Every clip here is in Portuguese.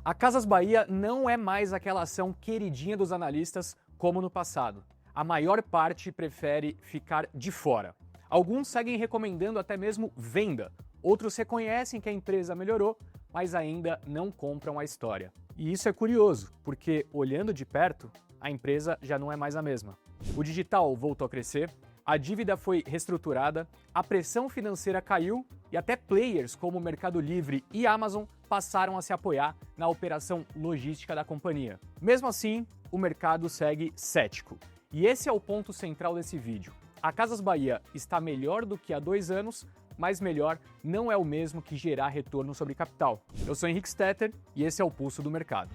A Casas Bahia não é mais aquela ação queridinha dos analistas como no passado. A maior parte prefere ficar de fora. Alguns seguem recomendando até mesmo venda. Outros reconhecem que a empresa melhorou, mas ainda não compram a história. E isso é curioso, porque olhando de perto, a empresa já não é mais a mesma. O digital voltou a crescer, a dívida foi reestruturada, a pressão financeira caiu e até players como o Mercado Livre e Amazon passaram a se apoiar na operação logística da companhia. Mesmo assim, o mercado segue cético. E esse é o ponto central desse vídeo. A Casas Bahia está melhor do que há 2 anos, mas melhor não é o mesmo que gerar retorno sobre capital. Eu sou Henrique Stetter e esse é o Pulso do Mercado.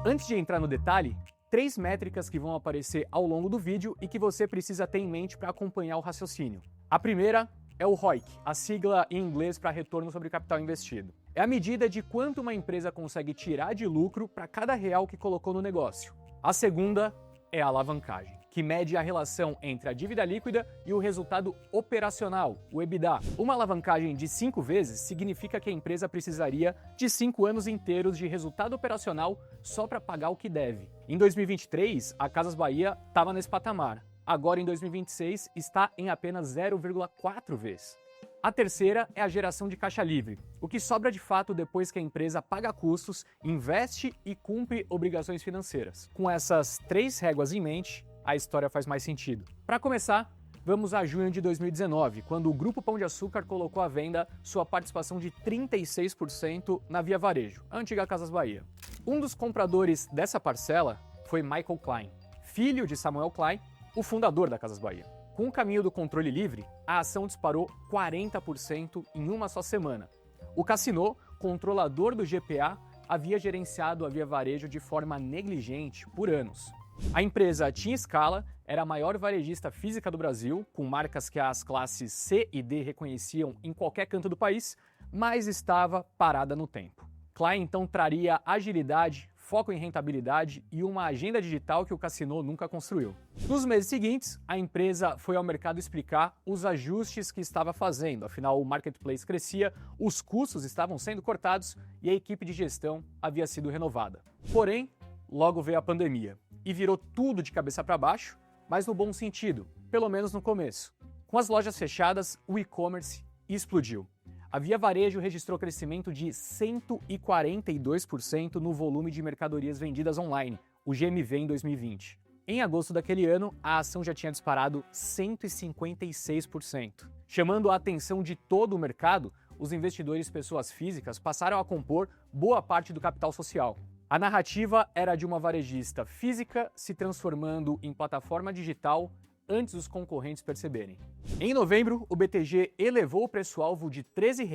Antes de entrar no detalhe, 3 métricas que vão aparecer ao longo do vídeo e que você precisa ter em mente para acompanhar o raciocínio. A primeira é o ROIC, a sigla em inglês para retorno sobre capital investido. É a medida de quanto uma empresa consegue tirar de lucro para cada real que colocou no negócio. A segunda é a alavancagem, que mede a relação entre a dívida líquida e o resultado operacional, o EBITDA. Uma alavancagem de 5 vezes significa que a empresa precisaria de 5 anos inteiros de resultado operacional só para pagar o que deve. Em 2023, a Casas Bahia estava nesse patamar. Agora, em 2026, está em apenas 0,4 vezes. A terceira é a geração de caixa livre, o que sobra de fato depois que a empresa paga custos, investe e cumpre obrigações financeiras. Com essas 3 réguas em mente, a história faz mais sentido. Para começar, vamos a junho de 2019, quando o Grupo Pão de Açúcar colocou à venda sua participação de 36% na Via Varejo, a antiga Casas Bahia. Um dos compradores dessa parcela foi Michael Klein, filho de Samuel Klein, o fundador da Casas Bahia. Com o caminho do controle livre, a ação disparou 40% em uma só semana. O Cassino, controlador do GPA, havia gerenciado a Via Varejo de forma negligente por anos. A empresa tinha escala, era a maior varejista física do Brasil, com marcas que as classes C e D reconheciam em qualquer canto do país, mas estava parada no tempo. Klein então traria agilidade, foco em rentabilidade e uma agenda digital que o Cassino nunca construiu. Nos meses seguintes, a empresa foi ao mercado explicar os ajustes que estava fazendo, afinal o marketplace crescia, os custos estavam sendo cortados e a equipe de gestão havia sido renovada. Porém, logo veio a pandemia e virou tudo de cabeça para baixo, mas no bom sentido, pelo menos no começo. Com as lojas fechadas, o e-commerce explodiu. A Via Varejo registrou crescimento de 142% no volume de mercadorias vendidas online, o GMV em 2020. Em agosto daquele ano, a ação já tinha disparado 156%. Chamando a atenção de todo o mercado, os investidores pessoas físicas passaram a compor boa parte do capital social. A narrativa era de uma varejista física se transformando em plataforma digital antes dos concorrentes perceberem. Em novembro, o BTG elevou o preço-alvo de R$ 13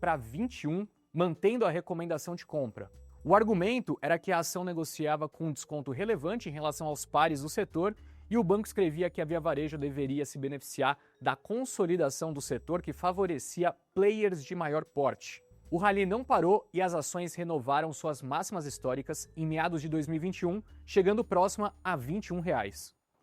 para R$ 21, mantendo a recomendação de compra. O argumento era que a ação negociava com um desconto relevante em relação aos pares do setor e o banco escrevia que a Via Varejo deveria se beneficiar da consolidação do setor que favorecia players de maior porte. O rally não parou e as ações renovaram suas máximas históricas em meados de 2021, chegando próxima a R$ 21.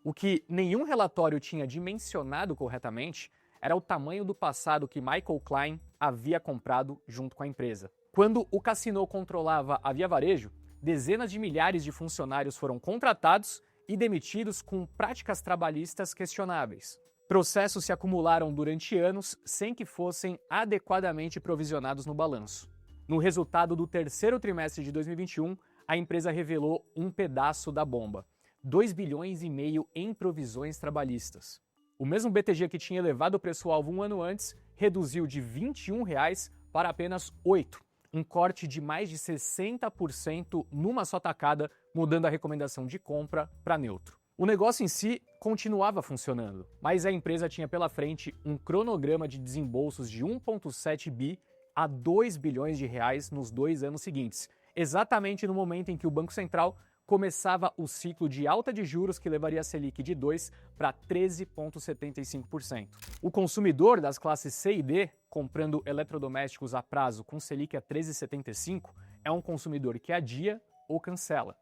O que nenhum relatório tinha dimensionado corretamente era o tamanho do passado que Michael Klein havia comprado junto com a empresa. Quando o Cassino controlava a Via Varejo, dezenas de milhares de funcionários foram contratados e demitidos com práticas trabalhistas questionáveis. Processos se acumularam durante anos sem que fossem adequadamente provisionados no balanço. No resultado do terceiro trimestre de 2021, a empresa revelou um pedaço da bomba: 2,5 bilhões em provisões trabalhistas. O mesmo BTG que tinha elevado o preço-alvo um ano antes, reduziu de R$ 21 para apenas R$ 8, um corte de mais de 60% numa só tacada, mudando a recomendação de compra para neutro. O negócio em si continuava funcionando, mas a empresa tinha pela frente um cronograma de desembolsos de 1,7 bi a 2 bilhões de reais nos 2 anos seguintes, exatamente no momento em que o Banco Central começava o ciclo de alta de juros que levaria a Selic de 2% para 13,75%. O consumidor das classes C e D, comprando eletrodomésticos a prazo com Selic a 13,75%, é um consumidor que adia ou cancela.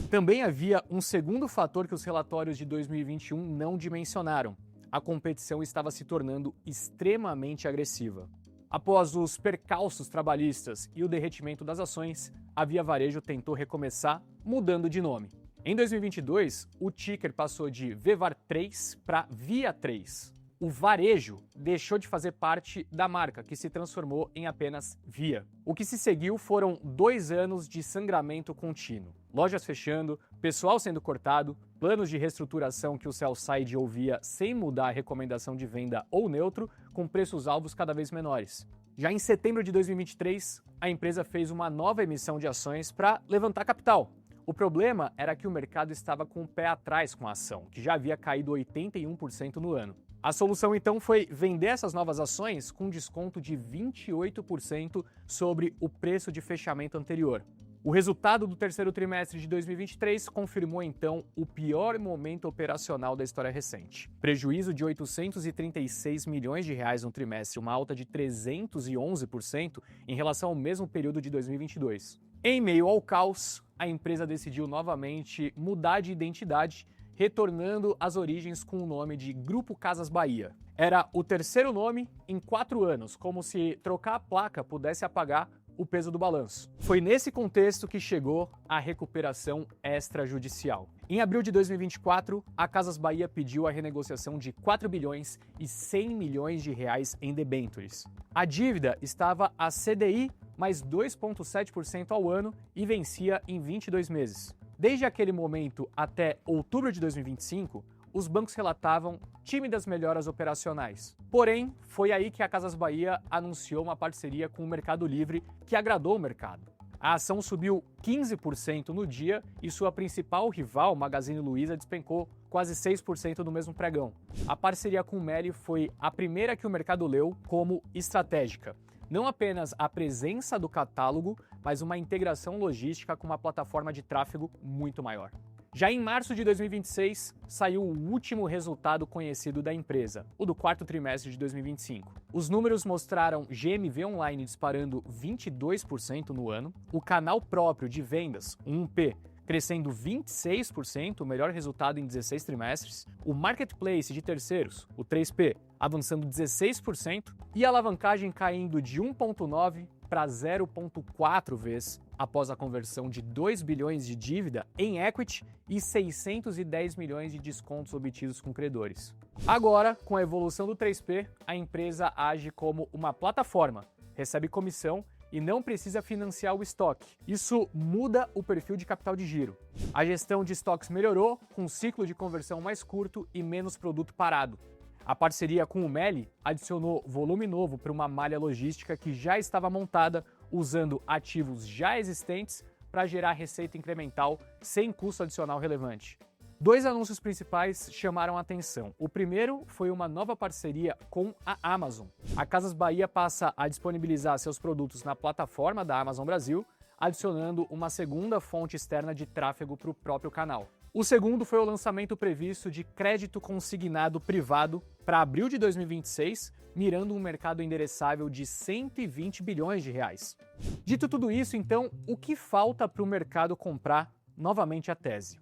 Também havia um segundo fator que os relatórios de 2021 não dimensionaram: a competição estava se tornando extremamente agressiva. Após os percalços trabalhistas e o derretimento das ações, a Via Varejo tentou recomeçar mudando de nome. Em 2022, o ticker passou de VVAR3 para Via3. O varejo deixou de fazer parte da marca, que se transformou em apenas Via. O que se seguiu foram 2 anos de sangramento contínuo. Lojas fechando, pessoal sendo cortado, planos de reestruturação que o sell-side ouvia sem mudar a recomendação de venda ou neutro, com preços-alvos cada vez menores. Já em setembro de 2023, a empresa fez uma nova emissão de ações para levantar capital. O problema era que o mercado estava com o pé atrás com a ação, que já havia caído 81% no ano. A solução então foi vender essas novas ações com desconto de 28% sobre o preço de fechamento anterior. O resultado do terceiro trimestre de 2023 confirmou então o pior momento operacional da história recente. Prejuízo de 836 milhões de reais no trimestre, uma alta de 311% em relação ao mesmo período de 2022. Em meio ao caos, a empresa decidiu novamente mudar de identidade, retornando às origens com o nome de Grupo Casas Bahia. Era o terceiro nome em 4 anos, como se trocar a placa pudesse apagar o peso do balanço. Foi nesse contexto que chegou a recuperação extrajudicial. Em abril de 2024, a Casas Bahia pediu a renegociação de 4 bilhões e 100 milhões de reais em debêntures. A dívida estava a CDI mais 2,7% ao ano e vencia em 22 meses. Desde aquele momento até outubro de 2025, os bancos relatavam tímidas melhoras operacionais. Porém, foi aí que a Casas Bahia anunciou uma parceria com o Mercado Livre que agradou o mercado. A ação subiu 15% no dia e sua principal rival, Magazine Luiza, despencou quase 6% no mesmo pregão. A parceria com o Meli foi a primeira que o mercado leu como estratégica. Não apenas a presença do catálogo, mas uma integração logística com uma plataforma de tráfego muito maior. Já em março de 2026, saiu o último resultado conhecido da empresa, o do quarto trimestre de 2025. Os números mostraram GMV online disparando 22% no ano, o canal próprio de vendas, o 1P, crescendo 26%, o melhor resultado em 16 trimestres, o marketplace de terceiros, o 3P, avançando 16%, e a alavancagem caindo de 1,9 para 0,4 vezes após a conversão de 2 bilhões de dívida em equity e 610 milhões de descontos obtidos com credores. Agora, com a evolução do 3P, a empresa age como uma plataforma, recebe comissão e não precisa financiar o estoque. Isso muda o perfil de capital de giro. A gestão de estoques melhorou, com um ciclo de conversão mais curto e menos produto parado. A parceria com o Meli adicionou volume novo para uma malha logística que já estava montada, usando ativos já existentes para gerar receita incremental sem custo adicional relevante. 2 anúncios principais chamaram a atenção. O primeiro foi uma nova parceria com a Amazon. A Casas Bahia passa a disponibilizar seus produtos na plataforma da Amazon Brasil, adicionando uma segunda fonte externa de tráfego para o próprio canal. O segundo foi o lançamento previsto de crédito consignado privado para abril de 2026, mirando um mercado endereçável de 120 bilhões de reais. Dito tudo isso, então, o que falta para o mercado comprar novamente a tese?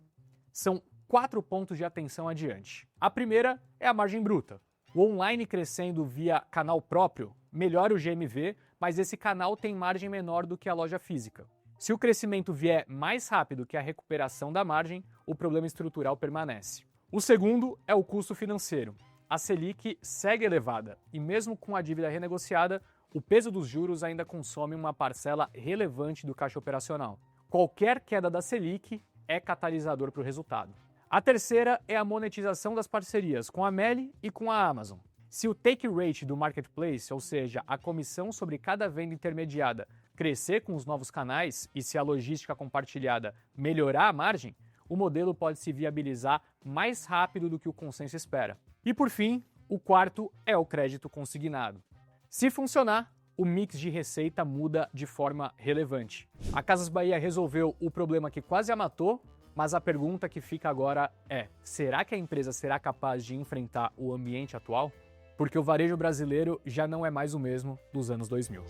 São 4 pontos de atenção adiante. A primeira é a margem bruta. O online crescendo via canal próprio melhora o GMV, mas esse canal tem margem menor do que a loja física. Se o crescimento vier mais rápido que a recuperação da margem, o problema estrutural permanece. O segundo é o custo financeiro. A Selic segue elevada e mesmo com a dívida renegociada, o peso dos juros ainda consome uma parcela relevante do caixa operacional. Qualquer queda da Selic é catalisador para o resultado. A terceira é a monetização das parcerias com a Meli e com a Amazon. Se o take rate do marketplace, ou seja, a comissão sobre cada venda intermediada, crescer com os novos canais e se a logística compartilhada melhorar a margem, o modelo pode se viabilizar mais rápido do que o consenso espera. E por fim, o quarto é o crédito consignado. Se funcionar, o mix de receita muda de forma relevante. A Casas Bahia resolveu o problema que quase a matou, mas a pergunta que fica agora é: será que a empresa será capaz de enfrentar o ambiente atual? Porque o varejo brasileiro já não é mais o mesmo dos anos 2000.